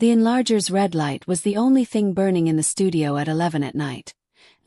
The enlarger's red light was the only thing burning in the studio at 11 at night.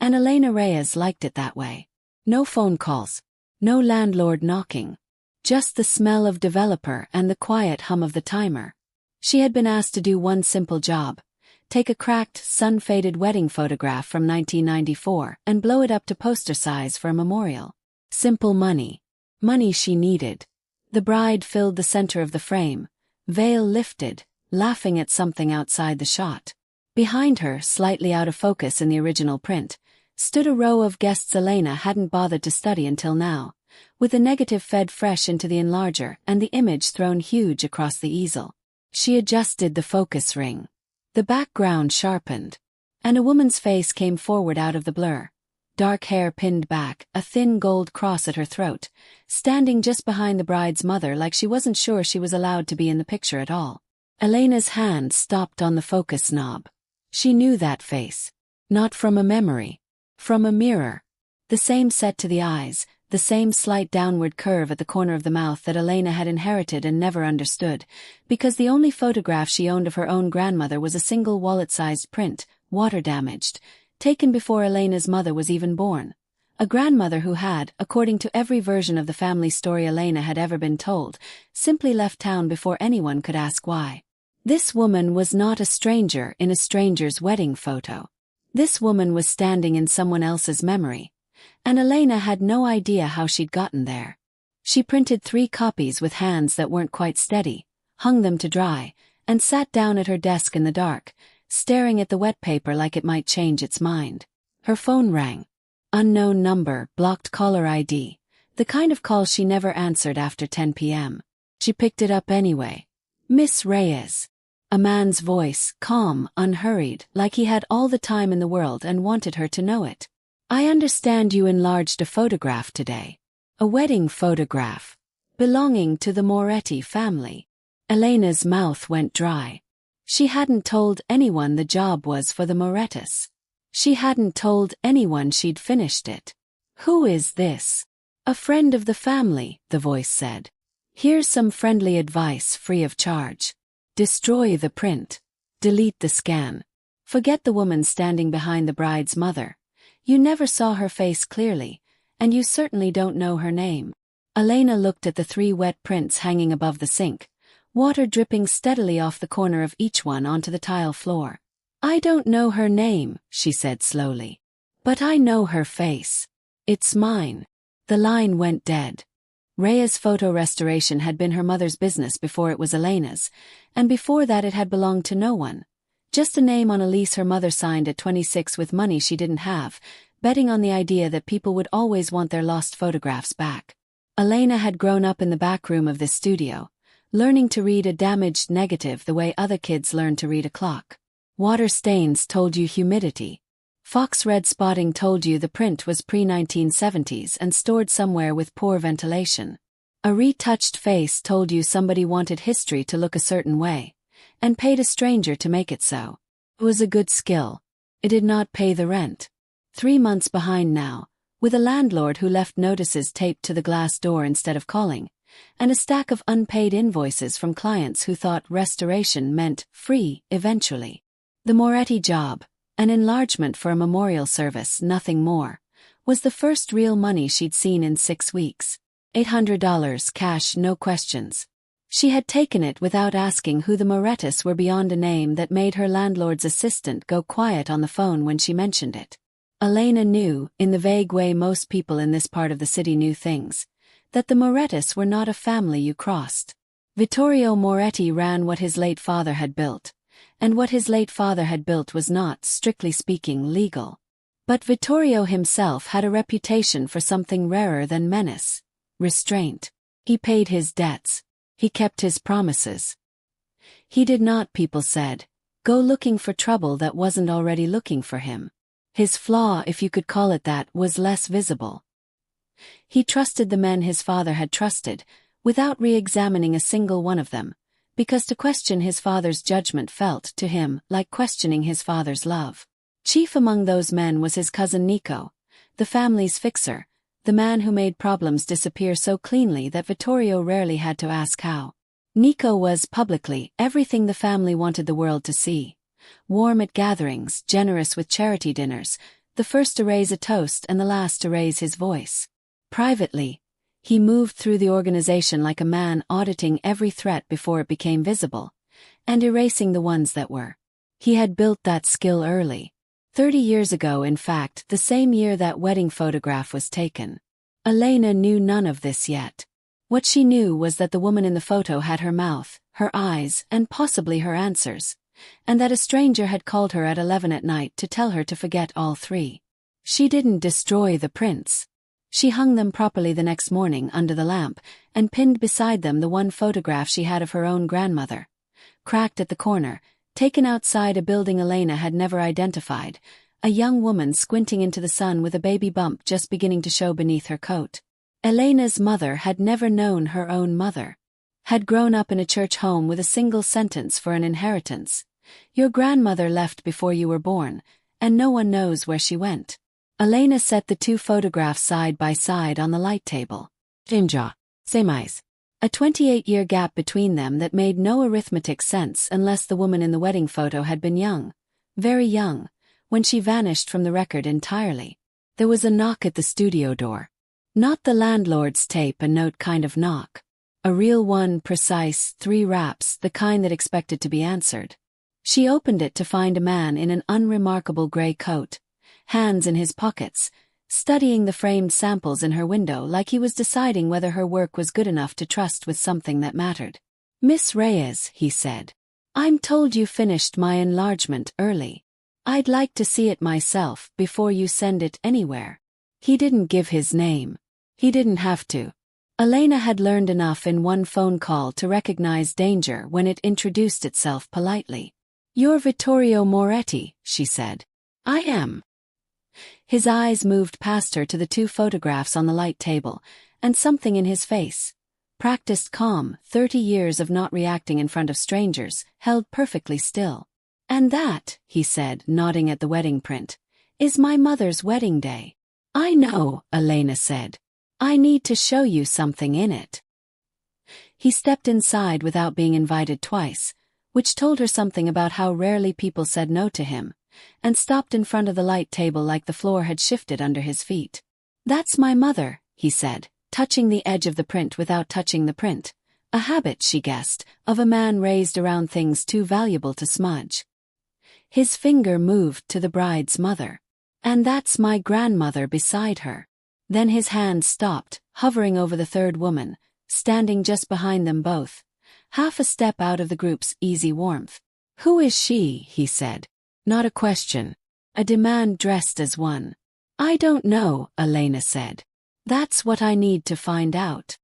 And Elena Reyes liked it that way. No phone calls. No landlord knocking. Just the smell of developer and the quiet hum of the timer. She had been asked to do one simple job. Take a cracked, sun-faded wedding photograph from 1994 and blow it up to poster size for a memorial. Simple money. Money she needed. The bride filled the center of the frame, veil lifted, laughing at something outside the shot. Behind her, slightly out of focus in the original print, stood a row of guests Elena hadn't bothered to study until now, with the negative fed fresh into the enlarger and the image thrown huge across the easel. She adjusted the focus ring. The background sharpened, and a woman's face came forward out of the blur. Dark hair pinned back, a thin gold cross at her throat, standing just behind the bride's mother like she wasn't sure she was allowed to be in the picture at all. Elena's hand stopped on the focus knob. She knew that face. Not from a memory. From a mirror. The same set to the eyes, the same slight downward curve at the corner of the mouth that Elena had inherited and never understood, because the only photograph she owned of her own grandmother was a single wallet-sized print, water-damaged, taken before Elena's mother was even born. A grandmother who had, according to every version of the family story Elena had ever been told, simply left town before anyone could ask why. This woman was not a stranger in a stranger's wedding photo. This woman was standing in someone else's memory. And Elena had no idea how she'd gotten there. She printed 3 copies with hands that weren't quite steady, hung them to dry, and sat down at her desk in the dark, staring at the wet paper like it might change its mind. Her phone rang. Unknown number, blocked caller ID, the kind of call she never answered after 10 p.m. She picked it up anyway. Miss Reyes. A man's voice, calm, unhurried, like he had all the time in the world and wanted her to know it. I understand you enlarged a photograph today. A wedding photograph. Belonging to the Moretti family. Elena's mouth went dry. She hadn't told anyone the job was for the Morettis. She hadn't told anyone she'd finished it. Who is this? A friend of the family, the voice said. Here's some friendly advice free of charge. Destroy the print. Delete the scan. Forget the woman standing behind the bride's mother. You never saw her face clearly, and you certainly don't know her name. Elena looked at the 3 wet prints hanging above the sink, water dripping steadily off the corner of each one onto the tile floor. I don't know her name, she said slowly. But I know her face. It's mine. The line went dead. Reyes photo restoration had been her mother's business before it was Elena's, and before that it had belonged to no one. Just a name on a lease her mother signed at 26 with money she didn't have, betting on the idea that people would always want their lost photographs back. Elena had grown up in the back room of this studio, learning to read a damaged negative the way other kids learn to read a clock. Water stains told you humidity. Fox red spotting told you the print was pre-1970s and stored somewhere with poor ventilation. A retouched face told you somebody wanted history to look a certain way, and paid a stranger to make it so. It was a good skill. It did not pay the rent. 3 months behind now, with a landlord who left notices taped to the glass door instead of calling, and a stack of unpaid invoices from clients who thought restoration meant free eventually. The Moretti job, an enlargement for a memorial service, nothing more, was the first real money she'd seen in 6 weeks. $800 cash, no questions. She had taken it without asking who the Morettis were beyond a name that made her landlord's assistant go quiet on the phone when she mentioned it. Elena knew, in the vague way most people in this part of the city knew things, that the Morettis were not a family you crossed. Vittorio Moretti ran what his late father had built, and what his late father had built was not, strictly speaking, legal. But Vittorio himself had a reputation for something rarer than menace: restraint. He paid his debts. He kept his promises. He did not, people said, go looking for trouble that wasn't already looking for him. His flaw, if you could call it that, was less visible. He trusted the men his father had trusted, without re-examining a single one of them, because to question his father's judgment felt, to him, like questioning his father's love. Chief among those men was his cousin Nico, the family's fixer, the man who made problems disappear so cleanly that Vittorio rarely had to ask how. Nico was, publicly, everything the family wanted the world to see. Warm at gatherings, generous with charity dinners, the first to raise a toast and the last to raise his voice. Privately, he moved through the organization like a man auditing every threat before it became visible, and erasing the ones that were. He had built that skill early. 30 years ago, in fact, the same year that wedding photograph was taken. Elena knew none of this yet. What she knew was that the woman in the photo had her mouth, her eyes, and possibly her answers, and that a stranger had called her at 11 at night to tell her to forget all three. She didn't destroy the prints. She hung them properly the next morning under the lamp, and pinned beside them the one photograph she had of her own grandmother. Cracked at the corner, taken outside a building Elena had never identified, a young woman squinting into the sun with a baby bump just beginning to show beneath her coat. Elena's mother had never known her own mother. Had grown up in a church home with a single sentence for an inheritance. Your grandmother left before you were born, and no one knows where she went. Elena set the two photographs side by side on the light table. Imja, same eyes. A 28-year gap between them that made no arithmetic sense unless the woman in the wedding photo had been young, very young, when she vanished from the record entirely. There was a knock at the studio door. Not the landlord's tape and note kind of knock. A real one, precise, 3 raps, the kind that expected to be answered. She opened it to find a man in an unremarkable gray coat, hands in his pockets, studying the framed samples in her window like he was deciding whether her work was good enough to trust with something that mattered. Miss Reyes, he said. I'm told you finished my enlargement early. I'd like to see it myself before you send it anywhere. He didn't give his name. He didn't have to. Elena had learned enough in one phone call to recognize danger when it introduced itself politely. You're Vittorio Moretti, she said. I am. His eyes moved past her to the two photographs on the light table, and something in his face. Practiced calm, 30 years of not reacting in front of strangers, held perfectly still. And that, he said, nodding at the wedding print, is my mother's wedding day. I know, Elena said. I need to show you something in it. He stepped inside without being invited twice, which told her something about how rarely people said no to him, and stopped in front of the light table like the floor had shifted under his feet. That's my mother, he said, touching the edge of the print without touching the print, a habit, she guessed, of a man raised around things too valuable to smudge. His finger moved to the bride's mother. And that's my grandmother beside her. Then his hand stopped, hovering over the third woman, standing just behind them both, half a step out of the group's easy warmth. Who is she, he said. Not a question. A demand dressed as one. I don't know, Elena said. That's what I need to find out.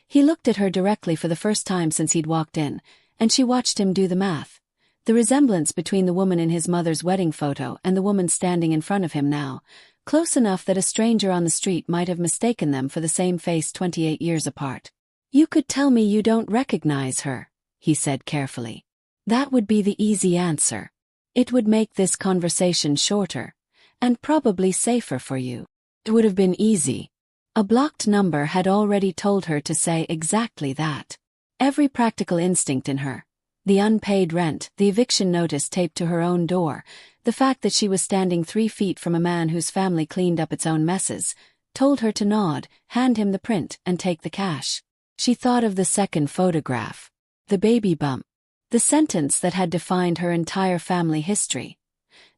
He looked at her directly for the first time since he'd walked in, and she watched him do the math. The resemblance between the woman in his mother's wedding photo and the woman standing in front of him now, close enough that a stranger on the street might have mistaken them for the same face 28 years apart. You could tell me you don't recognize her, he said carefully. That would be the easy answer. It would make this conversation shorter, and probably safer for you. It would have been easy. A blocked number had already told her to say exactly that. Every practical instinct in her, the unpaid rent, the eviction notice taped to her own door, the fact that she was standing 3 feet from a man whose family cleaned up its own messes, told her to nod, hand him the print, and take the cash. She thought of the second photograph. The baby bump. The sentence that had defined her entire family history.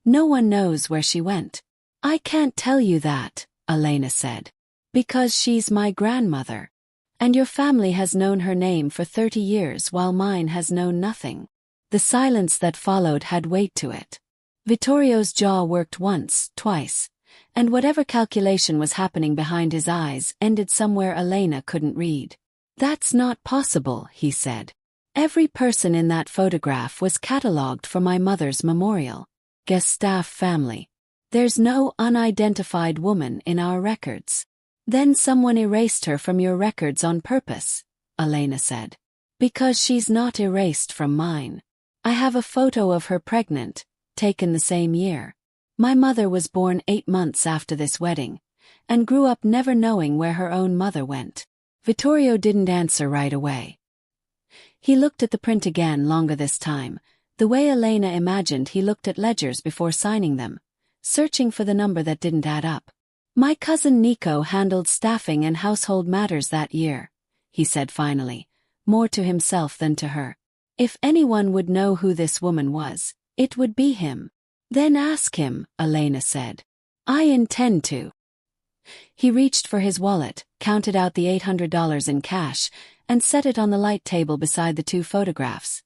No one knows where she went. I can't tell you that, Elena said. Because she's my grandmother. And your family has known her name for 30 years while mine has known nothing. The silence that followed had weight to it. Vittorio's jaw worked once, twice, and whatever calculation was happening behind his eyes ended somewhere Elena couldn't read. That's not possible, he said. Every person in that photograph was catalogued for my mother's memorial. Gestaff family. There's no unidentified woman in our records. Then someone erased her from your records on purpose, Elena said. Because she's not erased from mine. I have a photo of her pregnant, taken the same year. My mother was born 8 months after this wedding, and grew up never knowing where her own mother went. Vittorio didn't answer right away. He looked at the print again, longer this time, the way Elena imagined he looked at ledgers before signing them, searching for the number that didn't add up. "My cousin Nico handled staffing and household matters that year," he said finally, more to himself than to her. "If anyone would know who this woman was, it would be him." "Then ask him," Elena said. "I intend to." He reached for his wallet, counted out the $800 in cash, and set it on the light table beside the two photographs.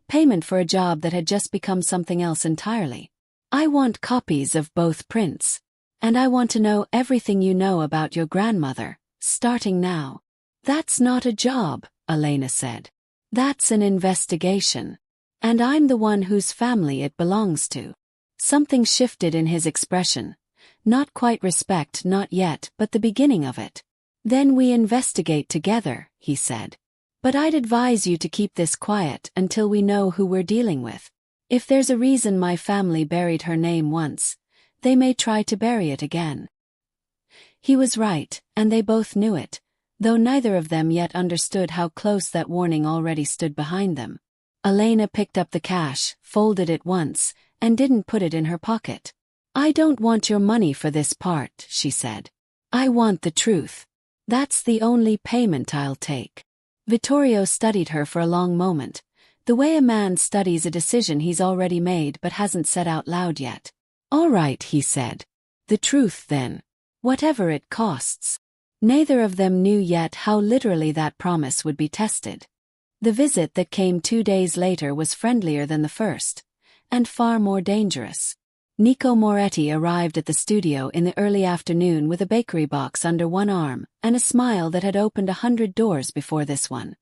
Payment for a job that had just become something else entirely. "I want copies of both prints. And I want to know everything you know about your grandmother, starting now." "That's not a job," Elena said. "That's an investigation. And I'm the one whose family it belongs to." Something shifted in his expression. Not quite respect, not yet, but the beginning of it. "Then we investigate together," he said. "But I'd advise you to keep this quiet until we know who we're dealing with. If there's a reason my family buried her name once, they may try to bury it again." He was right, and they both knew it, though neither of them yet understood how close that warning already stood behind them. Elena picked up the cash, folded it once, and didn't put it in her pocket. "I don't want your money for this part," she said. "I want the truth. That's the only payment I'll take." Vittorio studied her for a long moment, the way a man studies a decision he's already made but hasn't said out loud yet. "All right," he said. "The truth, then. Whatever it costs." Neither of them knew yet how literally that promise would be tested. The visit that came 2 days later was friendlier than the first, and far more dangerous. Nico Moretti arrived at the studio in the early afternoon with a bakery box under one arm and a smile that had opened 100 doors before this one.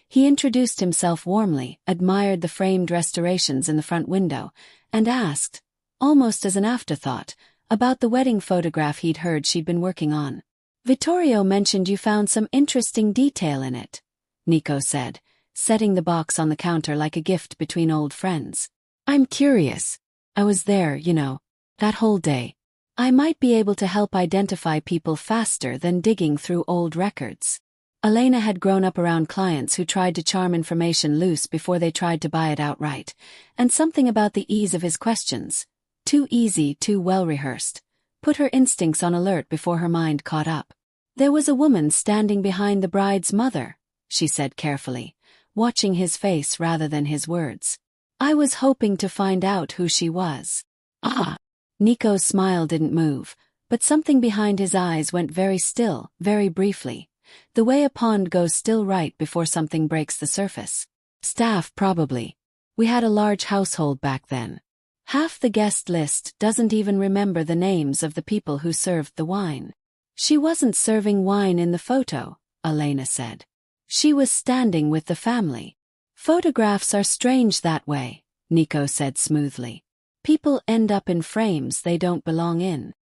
He introduced himself warmly, admired the framed restorations in the front window, and asked, almost as an afterthought, about the wedding photograph he'd heard she'd been working on. "Vittorio mentioned you found some interesting detail in it," Nico said, setting the box on the counter like a gift between old friends. "I'm curious. I was there, that whole day. I might be able to help identify people faster than digging through old records." Elena had grown up around clients who tried to charm information loose before they tried to buy it outright, and something about the ease of his questions, too easy, too well-rehearsed, put her instincts on alert before her mind caught up. "There was a woman standing behind the bride's mother," she said carefully, watching his face rather than his words. "I was hoping to find out who she was." "Ah." Nico's smile didn't move, but something behind his eyes went very still, very briefly, the way a pond goes still right before something breaks the surface. "Staff, probably. We had a large household back then. Half the guest list doesn't even remember the names of the people who served the wine." "She wasn't serving wine in the photo," Elena said. "She was standing with the family." "Photographs are strange that way," Nico said smoothly. "People end up in frames they don't belong in."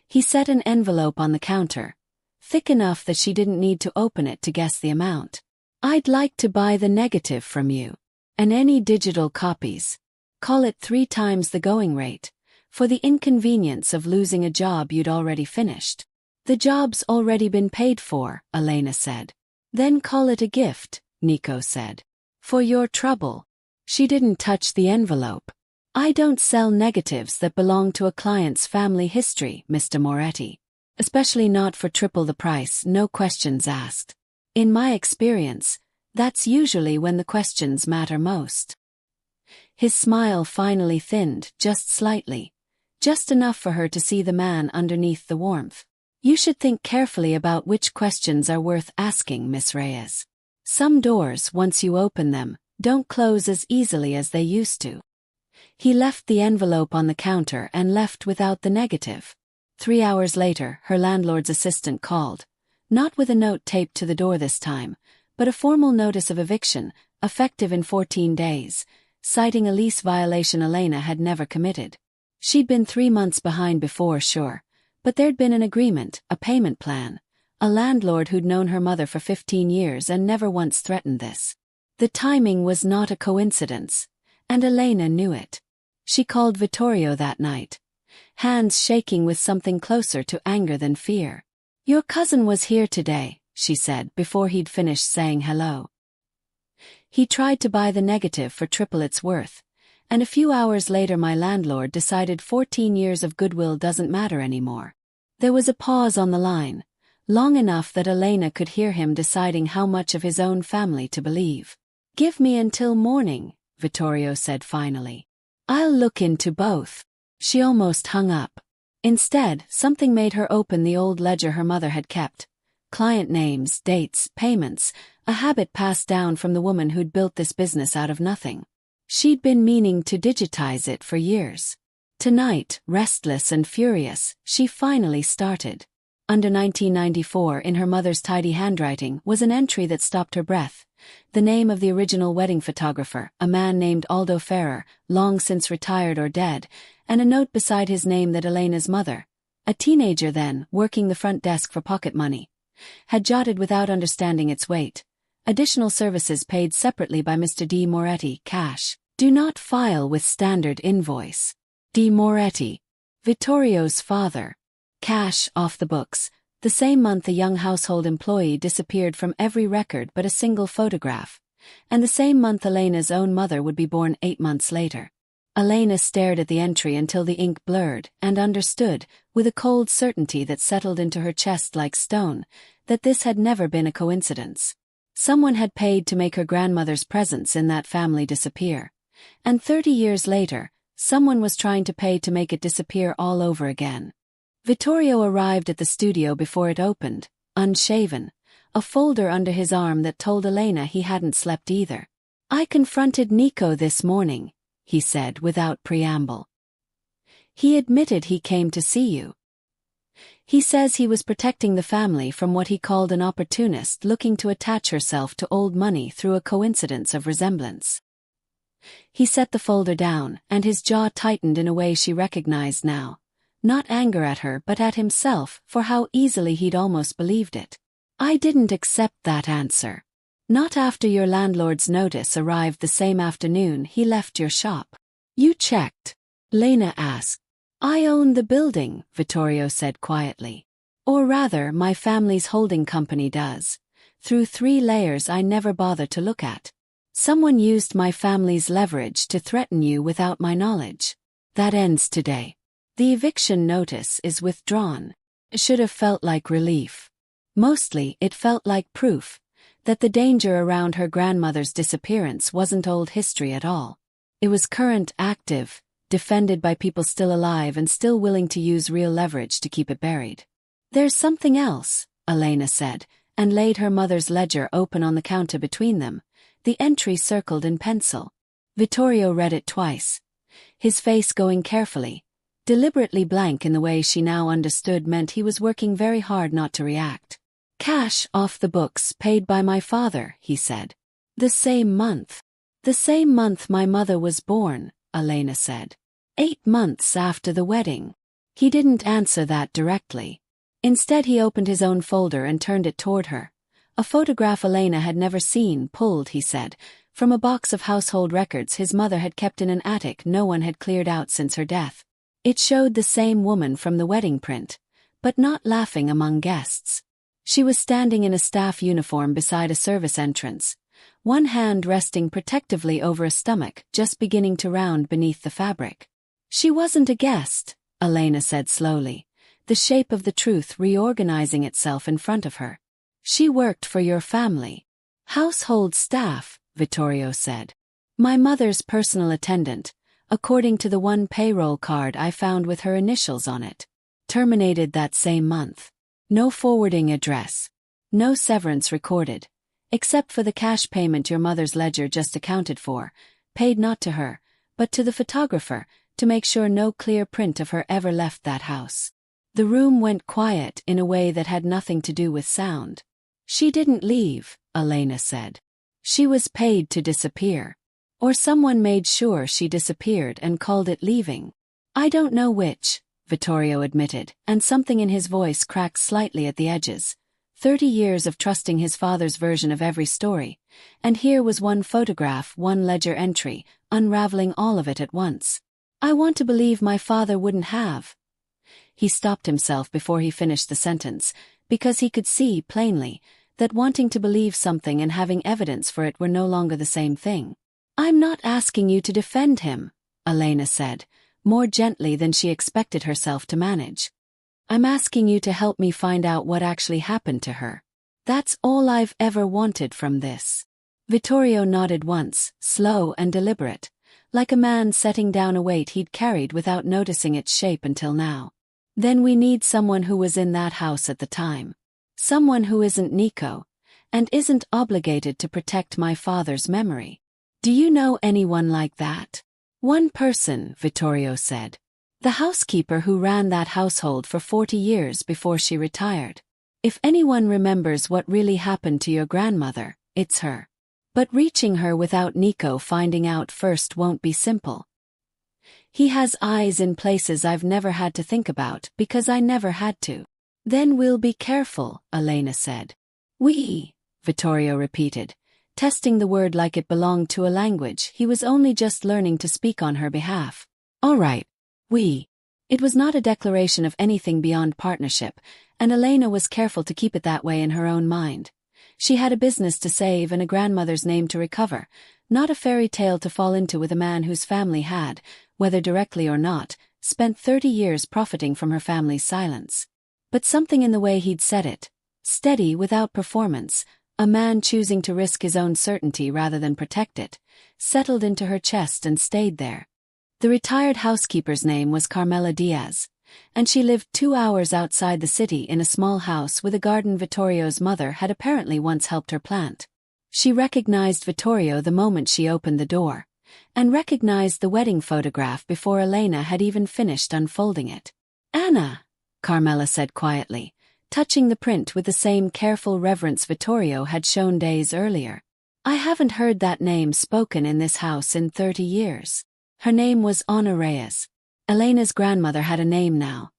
He set an envelope on the counter, thick enough that she didn't need to open it to guess the amount. "I'd like to buy the negative from you. And any digital copies. Call it 3 times the going rate, for the inconvenience of losing a job you'd already finished." "The job's already been paid for," Elena said. "Then call it a gift," Nico said. "For your trouble." She didn't touch the envelope. "I don't sell negatives that belong to a client's family history, Mr. Moretti. Especially not for triple the price, no questions asked. In my experience, that's usually when the questions matter most." His smile finally thinned, just slightly, just enough for her to see the man underneath the warmth. "You should think carefully about which questions are worth asking, Miss Reyes. Some doors, once you open them, don't close as easily as they used to." He left the envelope on the counter and left without the negative. 3 hours later, her landlord's assistant called, not with a note taped to the door this time, but a formal notice of eviction, effective in 14 days, citing a lease violation Elena had never committed. She'd been 3 months behind before, sure, but there'd been an agreement, a payment plan. A landlord who'd known her mother for 15 years and never once threatened this. The timing was not a coincidence, and Elena knew it. She called Vittorio that night, hands shaking with something closer to anger than fear. "Your cousin was here today," she said before he'd finished saying hello. He tried to buy the negative for triple its worth, and a few hours later my landlord decided 14 years of goodwill doesn't matter anymore. There was a pause on the line, long enough that Elena could hear him deciding how much of his own family to believe. "Give me until morning," Vittorio said finally. "I'll look into both." She almost hung up. Instead, something made her open the old ledger her mother had kept. Client names, dates, payments, a habit passed down from the woman who'd built this business out of nothing. She'd been meaning to digitize it for years. Tonight, restless and furious, she finally started. Under 1994, in her mother's tidy handwriting, was an entry that stopped her breath. The name of the original wedding photographer, a man named Aldo Ferrer, long since retired or dead, and a note beside his name that Elena's mother, a teenager then, working the front desk for pocket money, had jotted without understanding its weight. Additional services paid separately by Mr. D. Moretti, cash. Do not file with standard invoice. D. Moretti, Vittorio's father. Cash off the books. The same month a young household employee disappeared from every record but a single photograph. And the same month Elena's own mother would be born 8 months later. Elena stared at the entry until the ink blurred, and understood, with a cold certainty that settled into her chest like stone, that this had never been a coincidence. Someone had paid to make her grandmother's presence in that family disappear. And 30 years later, someone was trying to pay to make it disappear all over again. Vittorio arrived at the studio before it opened, unshaven, a folder under his arm that told Elena he hadn't slept either. "I confronted Nico this morning," he said without preamble. "He admitted he came to see you. He says he was protecting the family from what he called an opportunist looking to attach herself to old money through a coincidence of resemblance." He set the folder down, and his jaw tightened in a way she recognized now. Not anger at her but at himself for how easily he'd almost believed it. "I didn't accept that answer. Not after your landlord's notice arrived the same afternoon he left your shop." "You checked?" Lena asked. "I own the building," Vittorio said quietly. "Or rather, my family's holding company does. Through 3 layers I never bother to look at. Someone used my family's leverage to threaten you without my knowledge. That ends today. The eviction notice is withdrawn." It should have felt like relief. Mostly, it felt like proof that the danger around her grandmother's disappearance wasn't old history at all. It was current, active, defended by people still alive and still willing to use real leverage to keep it buried. "There's something else," Elena said, and laid her mother's ledger open on the counter between them, the entry circled in pencil. Vittorio read it twice, his face going carefully, deliberately blank in the way she now understood meant he was working very hard not to react. "Cash off the books paid by my father," he said. "The same month. The same month my mother was born," Elena said. 8 months after the wedding." He didn't answer that directly. Instead he opened his own folder and turned it toward her. A photograph Elena had never seen, pulled, he said, from a box of household records his mother had kept in an attic no one had cleared out since her death. It showed the same woman from the wedding print, but not laughing among guests. She was standing in a staff uniform beside a service entrance, one hand resting protectively over a stomach just beginning to round beneath the fabric. "She wasn't a guest," Elena said slowly, the shape of the truth reorganizing itself in front of her. "She worked for your family." "Household staff," Vittorio said. "My mother's personal attendant, according to the one payroll card I found with her initials on it. Terminated that same month. No forwarding address. No severance recorded. Except for the cash payment your mother's ledger just accounted for, paid not to her, but to the photographer, to make sure no clear print of her ever left that house." The room went quiet in a way that had nothing to do with sound. "She didn't leave," Elena said. "She was paid to disappear. Or someone made sure she disappeared and called it leaving. I don't know which," Vittorio admitted, and something in his voice cracked slightly at the edges. 30 years of trusting his father's version of every story, and here was one photograph, one ledger entry, unraveling all of it at once. "I want to believe my father wouldn't have." He stopped himself before he finished the sentence, because he could see, plainly, that wanting to believe something and having evidence for it were no longer the same thing. "I'm not asking you to defend him," Elena said, more gently than she expected herself to manage. "I'm asking you to help me find out what actually happened to her. That's all I've ever wanted from this." Vittorio nodded once, slow and deliberate, like a man setting down a weight he'd carried without noticing its shape until now. "Then we need someone who was in that house at the time. Someone who isn't Nico, and isn't obligated to protect my father's memory. Do you know anyone like that?" "One person," Vittorio said. "The housekeeper who ran that household for 40 years before she retired. If anyone remembers what really happened to your grandmother, it's her. But reaching her without Nico finding out first won't be simple. He has eyes in places I've never had to think about because I never had to." "Then we'll be careful," Elena said. "We," Vittorio repeated, testing the word like it belonged to a language he was only just learning to speak on her behalf. "All right, we." It was not a declaration of anything beyond partnership, and Elena was careful to keep it that way in her own mind. She had a business to save and a grandmother's name to recover, not a fairy tale to fall into with a man whose family had, whether directly or not, spent 30 years profiting from her family's silence. But something in the way he'd said it, steady without performance, a man choosing to risk his own certainty rather than protect it, settled into her chest and stayed there. The retired housekeeper's name was Carmela Diaz, and she lived 2 hours outside the city in a small house with a garden Vittorio's mother had apparently once helped her plant. She recognized Vittorio the moment she opened the door, and recognized the wedding photograph before Elena had even finished unfolding it. "Anna," Carmela said quietly, touching the print with the same careful reverence Vittorio had shown days earlier. "I haven't heard that name spoken in this house in 30 years. Her name was Elena Reyes." Elena's grandmother had a name now,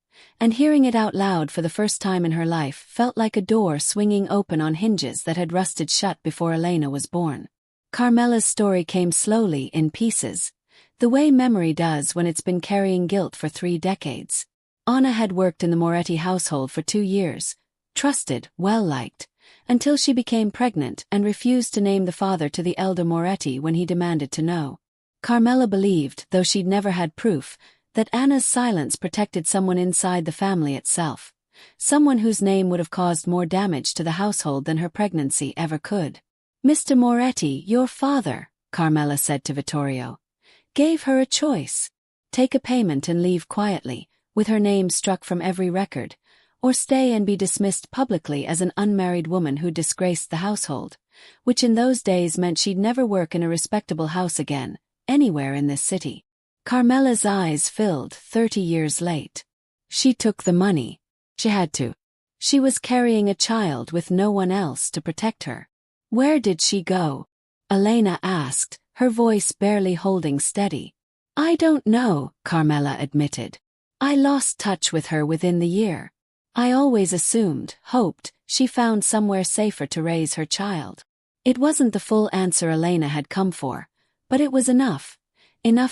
and hearing it out loud for the first time in her life felt like a door swinging open on hinges that had rusted shut before Elena was born. Carmela's story came slowly, in pieces, the way memory does when it's been carrying guilt for 3 decades. Anna had worked in the Moretti household for 2 years, trusted, well-liked, until she became pregnant and refused to name the father to the elder Moretti when he demanded to know. Carmela believed, though she'd never had proof, that Anna's silence protected someone inside the family itself, someone whose name would have caused more damage to the household than her pregnancy ever could. "Mr. Moretti, your father," Carmela said to Vittorio, "gave her a choice. Take a payment and leave quietly, with her name struck from every record, or stay and be dismissed publicly as an unmarried woman who disgraced the household, which in those days meant she'd never work in a respectable house again, anywhere in this city." Carmela's eyes filled 30 years late. She took the money. She had to. She was carrying a child with no one else to protect her. "Where did she go?" Elena asked, her voice barely holding steady. "I don't know," Carmela admitted. "I lost touch with her within the year. I always assumed, hoped, she found somewhere safer to raise her child." It wasn't the full answer Elena had come for, but it was enough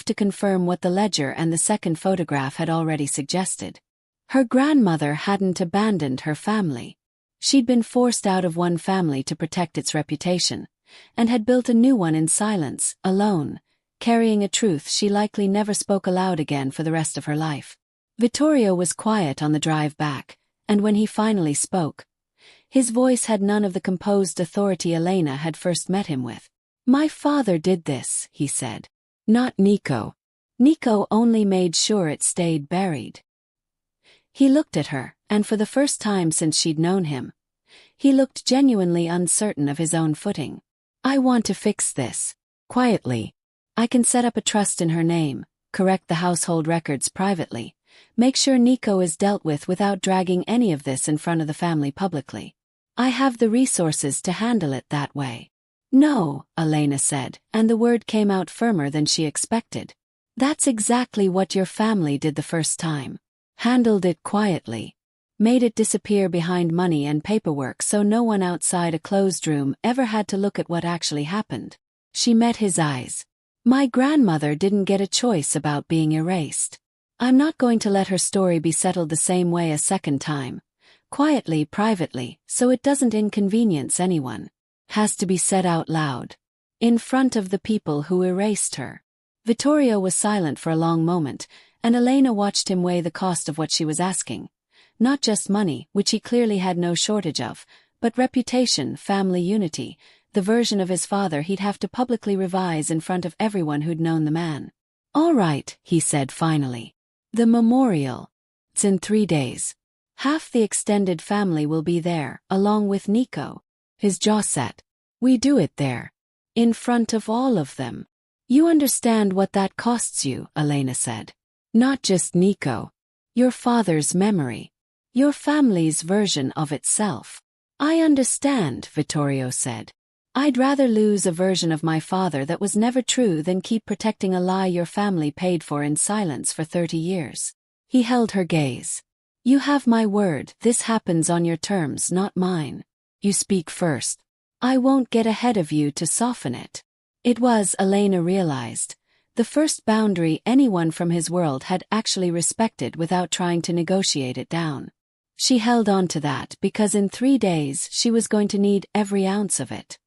to confirm what the ledger and the second photograph had already suggested. Her grandmother hadn't abandoned her family. She'd been forced out of one family to protect its reputation, and had built a new one in silence, alone, carrying a truth she likely never spoke aloud again for the rest of her life. Vittorio was quiet on the drive back, and when he finally spoke, his voice had none of the composed authority Elena had first met him with. "My father did this," he said. "Not Nico. Nico only made sure it stayed buried." He looked at her, and for the first time since she'd known him, he looked genuinely uncertain of his own footing. "I want to fix this. Quietly. I can set up a trust in her name, correct the household records privately, make sure Nico is dealt with without dragging any of this in front of the family publicly. I have the resources to handle it that way." "No," Elena said, and the word came out firmer than she expected. "That's exactly what your family did the first time. Handled it quietly. Made it disappear behind money and paperwork so no one outside a closed room ever had to look at what actually happened." She met his eyes. "My grandmother didn't get a choice about being erased. I'm not going to let her story be settled the same way a second time, Quietly, privately, so it doesn't inconvenience anyone. Has to be said out loud. In front of the people who erased her. Vittorio was silent for a long moment, and Elena watched him weigh the cost of what she was asking. Not just money, which he clearly had no shortage of, but reputation, family unity, the version of his father he'd have to publicly revise in front of everyone who'd known the man. "All right," he said finally. "The memorial. It's in 3 days. Half the extended family will be there, along with Nico." His jaw set. "We do it there. In front of all of them." "You understand what that costs you," Elena said. "Not just Nico. Your father's memory. Your family's version of itself." "I understand," Vittorio said. "I'd rather lose a version of my father that was never true than keep protecting a lie your family paid for in silence for 30 years. He held her gaze. "You have my word, this happens on your terms, not mine. You speak first. I won't get ahead of you to soften it." It was, Elena realized, the first boundary anyone from his world had actually respected without trying to negotiate it down. She held on to that because in 3 days she was going to need every ounce of it.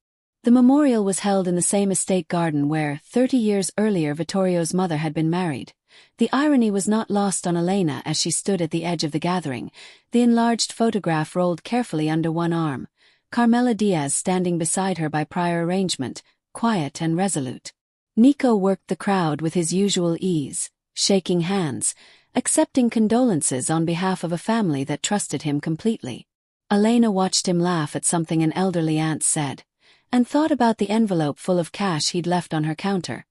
The memorial was held in the same estate garden where, 30 years earlier, Vittorio's mother had been married. The irony was not lost on Elena as she stood at the edge of the gathering, the enlarged photograph rolled carefully under one arm, Carmela Diaz standing beside her by prior arrangement, quiet and resolute. Nico worked the crowd with his usual ease, shaking hands, accepting condolences on behalf of a family that trusted him completely. Elena watched him laugh at something an elderly aunt said, and thought about the envelope full of cash he'd left on her counter,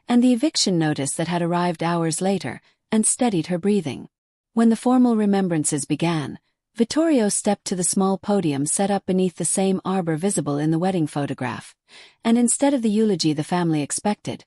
and the eviction notice that had arrived hours later, and steadied her breathing. When the formal remembrances began, Vittorio stepped to the small podium set up beneath the same arbor visible in the wedding photograph, and instead of the eulogy the family expected,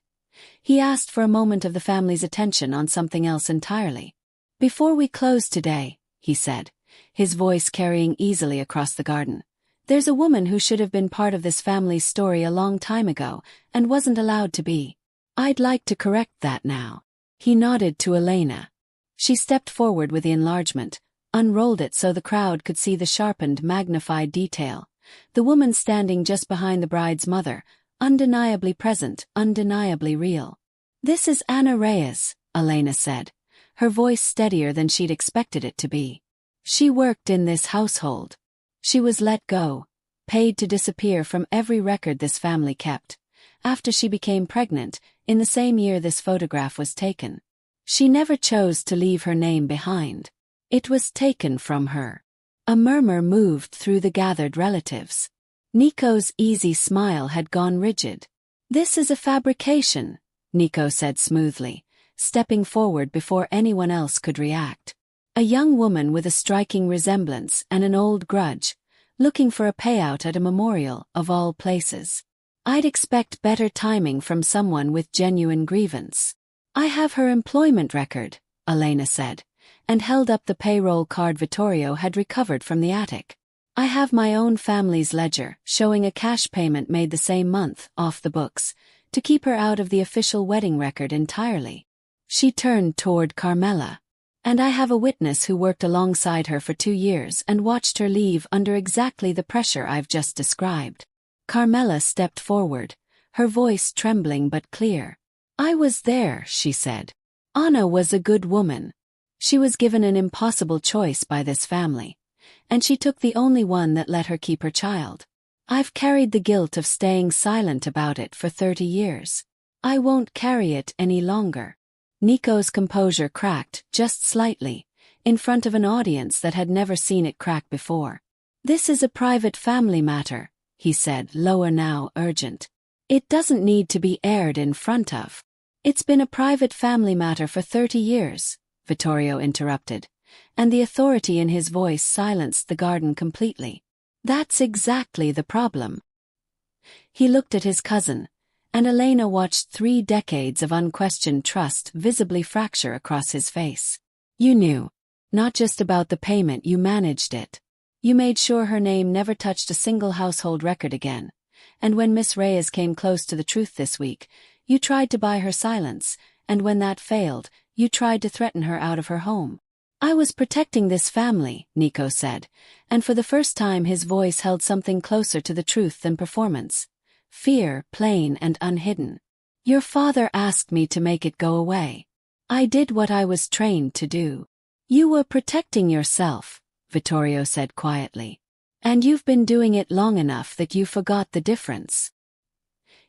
he asked for a moment of the family's attention on something else entirely. "Before we close today," he said, his voice carrying easily across the garden, "there's a woman who should have been part of this family's story a long time ago, and wasn't allowed to be. I'd like to correct that now." He nodded to Elena. She stepped forward with the enlargement, unrolled it so the crowd could see the sharpened, magnified detail. The woman standing just behind the bride's mother, undeniably present, undeniably real. "This is Elena Reyes," Elena said, her voice steadier than she'd expected it to be. "She worked in this household. She was let go, paid to disappear from every record this family kept, after she became pregnant, in the same year this photograph was taken. She never chose to leave her name behind. It was taken from her." A murmur moved through the gathered relatives. Nico's easy smile had gone rigid. "This is a fabrication," Nico said smoothly, stepping forward before anyone else could react. A young woman with a striking resemblance and an old grudge, looking for a payout at a memorial, of all places. "I'd expect better timing from someone with genuine grievance." "I have her employment record," Elena said, and held up the payroll card Vittorio had recovered from the attic. "I have my own family's ledger, showing a cash payment made the same month, off the books, to keep her out of the official wedding record entirely." She turned toward Carmela. "And I have a witness who worked alongside her for 2 years and watched her leave under exactly the pressure I've just described." Carmela stepped forward, her voice trembling but clear. "I was there," she said. "Anna was a good woman. She was given an impossible choice by this family, and she took the only one that let her keep her child. I've carried the guilt of staying silent about it for 30 years. I won't carry it any longer." Nico's composure cracked, just slightly, in front of an audience that had never seen it crack before. "This is a private family matter," he said, lower now, urgent. "It doesn't need to be aired in front of." "It's been a private family matter for 30 years, Vittorio interrupted, and the authority in his voice silenced the garden completely. "That's exactly the problem." He looked at his cousin, and Elena watched 3 decades of unquestioned trust visibly fracture across his face. "You knew. Not just about the payment, you managed it. You made sure her name never touched a single household record again. And when Miss Reyes came close to the truth this week, you tried to buy her silence, and when that failed, you tried to threaten her out of her home. I was protecting this family, Nico said, and for the first time his voice held something closer to the truth than performance. Fear, plain and unhidden. Your father asked me to make it go away. I did what I was trained to do. You were protecting yourself, Vittorio said quietly. And you've been doing it long enough that you forgot the difference.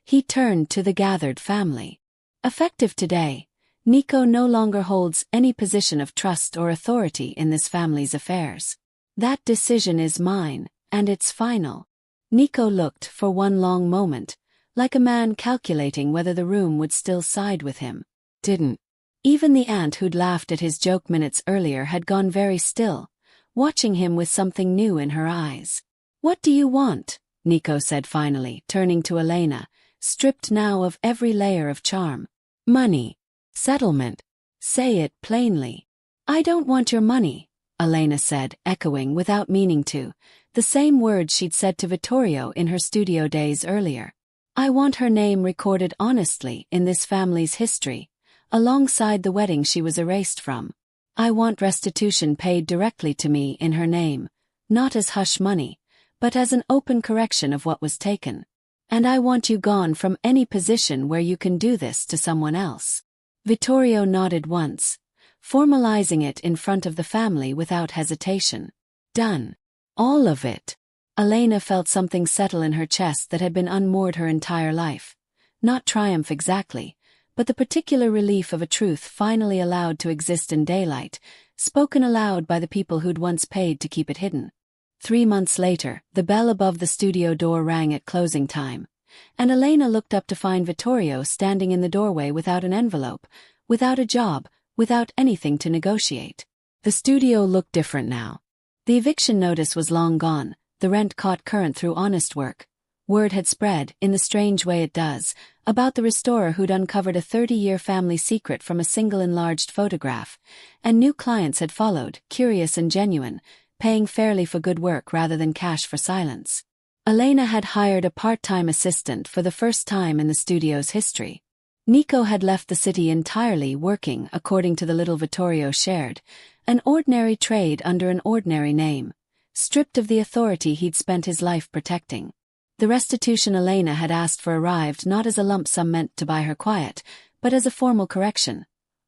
He turned to the gathered family. Effective today, Nico no longer holds any position of trust or authority in this family's affairs. That decision is mine, and it's final. Nico looked for one long moment, like a man calculating whether the room would still side with him. Didn't. Even the aunt who'd laughed at his joke minutes earlier had gone very still, watching him with something new in her eyes. What do you want? Nico said finally, turning to Elena, stripped now of every layer of charm. Money. Settlement. Say it plainly. I don't want your money, Elena said, echoing without meaning to, the same words she'd said to Vittorio in her studio days earlier. I want her name recorded honestly in this family's history, alongside the wedding she was erased from. I want restitution paid directly to me in her name, not as hush money, but as an open correction of what was taken. And I want you gone from any position where you can do this to someone else. Vittorio nodded once, formalizing it in front of the family without hesitation. Done. All of it. Elena felt something settle in her chest that had been unmoored her entire life. Not triumph exactly, but the particular relief of a truth finally allowed to exist in daylight, spoken aloud by the people who'd once paid to keep it hidden. 3 months later, the bell above the studio door rang at closing time, and Elena looked up to find Vittorio standing in the doorway without an envelope, without a job, without anything to negotiate. The studio looked different now. The eviction notice was long gone, the rent caught current through honest work. Word had spread, in the strange way it does, about the restorer who'd uncovered a 30-year family secret from a single enlarged photograph, and new clients had followed, curious and genuine, paying fairly for good work rather than cash for silence. Elena had hired a part-time assistant for the first time in the studio's history. Nico had left the city entirely working, according to the little Vittorio shared, an ordinary trade under an ordinary name, stripped of the authority he'd spent his life protecting. The restitution Elena had asked for arrived not as a lump sum meant to buy her quiet, but as a formal correction.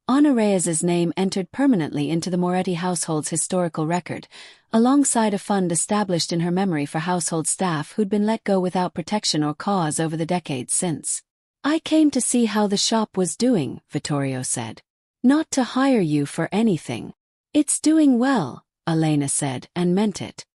Elena Reyes's name entered permanently into the Moretti household's historical record, alongside a fund established in her memory for household staff who'd been let go without protection or cause over the decades since. I came to see how the shop was doing, Vittorio said. Not to hire you for anything. It's doing well, Elena said, and meant it.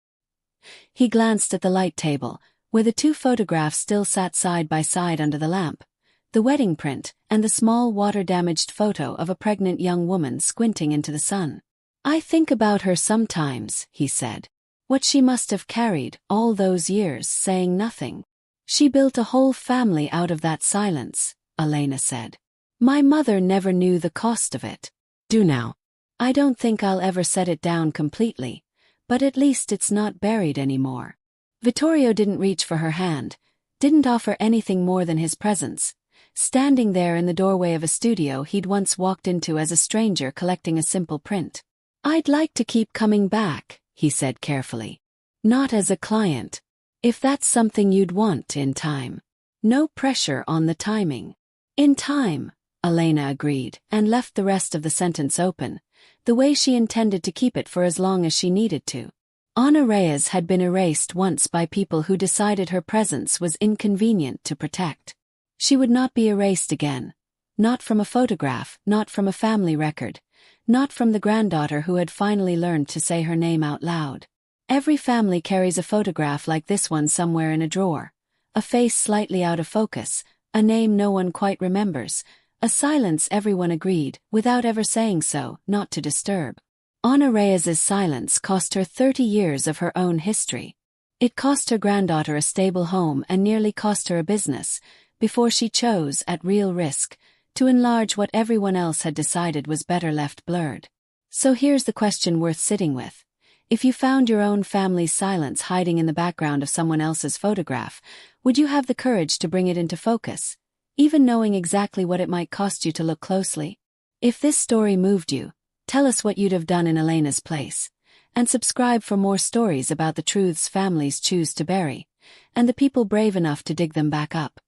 He glanced at the light table, where the 2 photographs still sat side by side under the lamp, the wedding print, and the small water-damaged photo of a pregnant young woman squinting into the sun. I think about her sometimes, he said. What she must have carried, all those years, saying nothing. She built a whole family out of that silence, Elena said. My mother never knew the cost of it. Do now. I don't think I'll ever set it down completely, but at least it's not buried anymore. Vittorio didn't reach for her hand, didn't offer anything more than his presence, standing there in the doorway of a studio he'd once walked into as a stranger collecting a simple print. I'd like to keep coming back, he said carefully. Not as a client. If that's something you'd want in time. No pressure on the timing. In time, Elena agreed, and left the rest of the sentence open, the way she intended to keep it for as long as she needed to. Elena Reyes had been erased once by people who decided her presence was inconvenient to protect. She would not be erased again. Not from a photograph, not from a family record, not from the granddaughter who had finally learned to say her name out loud. Every family carries a photograph like this one somewhere in a drawer. A face slightly out of focus, a name no one quite remembers, a silence everyone agreed, without ever saying so, not to disturb. Elena Reyes's silence cost her 30 years of her own history. It cost her granddaughter a stable home and nearly cost her a business, before she chose, at real risk, to enlarge what everyone else had decided was better left blurred. So here's the question worth sitting with. If you found your own family's silence hiding in the background of someone else's photograph, would you have the courage to bring it into focus, even knowing exactly what it might cost you to look closely? If this story moved you, Tell us what you'd have done in Elena's place. And subscribe for more stories about the truths families choose to bury, and the people brave enough to dig them back up.